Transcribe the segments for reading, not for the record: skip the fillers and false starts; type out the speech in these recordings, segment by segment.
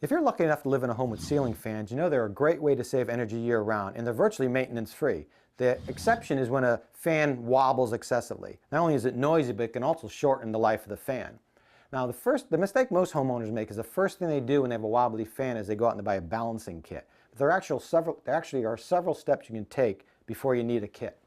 If you're lucky enough to live in a home with ceiling fans, you know they're a great way to save energy year-round, and they're virtually maintenance-free. The exception is when a fan wobbles excessively. Not only is it noisy, but it can also shorten the life of the fan. Now, the mistake most homeowners make is the first thing they do when they have a wobbly fan is they go out and buy a balancing kit. But there actually are several steps you can take before you need a kit.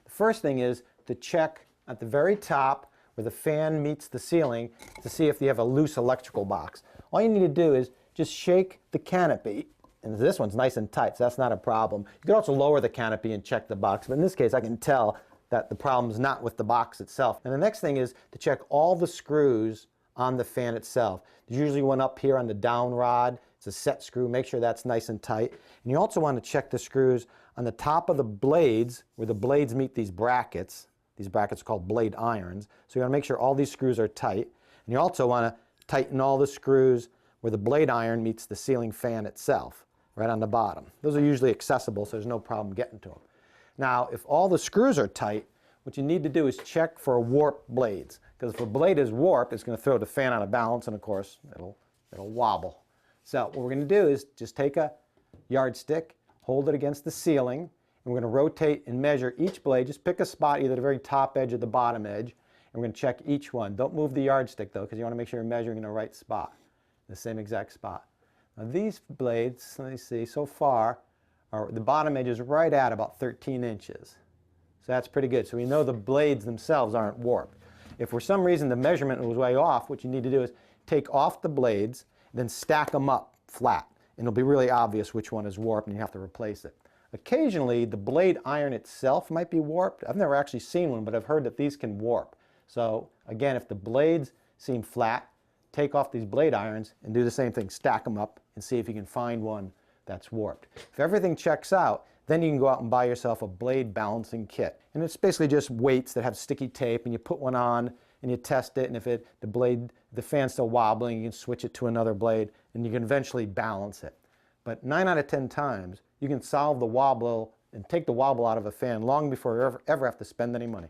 The first thing is to check at the very top where the fan meets the ceiling to see if you have a loose electrical box. All you need to do is just shake the canopy, and this one's nice and tight, so that's not a problem. You can also lower the canopy and check the box, but in this case I can tell that the problem's not with the box itself. And the next thing is to check all the screws on the fan itself. There's usually one up here on the down rod. It's a set screw. Make sure that's nice and tight. And you also want to check the screws on the top of the blades, where the blades meet these brackets. These brackets are called blade irons. So you want to make sure all these screws are tight. And you also want to tighten all the screws where the blade iron meets the ceiling fan itself, right on the bottom. Those are usually accessible, so there's no problem getting to them. Now, if all the screws are tight, what you need to do is check for warped blades, because if a blade is warped, it's going to throw the fan out of balance, and of course, it'll wobble. So what we're going to do is just take a yardstick, hold it against the ceiling, and we're going to rotate and measure each blade. Just pick a spot, either the very top edge or the bottom edge, and we're going to check each one. Don't move the yardstick, though, because you want to make sure you're measuring in the right spot, the same exact spot. Now these blades, let me see, so far, the bottom edge is right at about 13 inches. So that's pretty good. So we know the blades themselves aren't warped. If for some reason the measurement was way off, what you need to do is take off the blades, then stack them up flat. And it'll be really obvious which one is warped and you have to replace it. Occasionally, the blade iron itself might be warped. I've never actually seen one, but I've heard that these can warp. So again, if the blades seem flat, take off these blade irons and do the same thing. Stack them up and see if you can find one that's warped. If everything checks out, then you can go out and buy yourself a blade balancing kit. And it's basically just weights that have sticky tape, and you put one on and you test it, and if the fan's still wobbling, you can switch it to another blade and you can eventually balance it. But 9 out of 10 times, you can solve the wobble and take the wobble out of a fan long before you ever have to spend any money.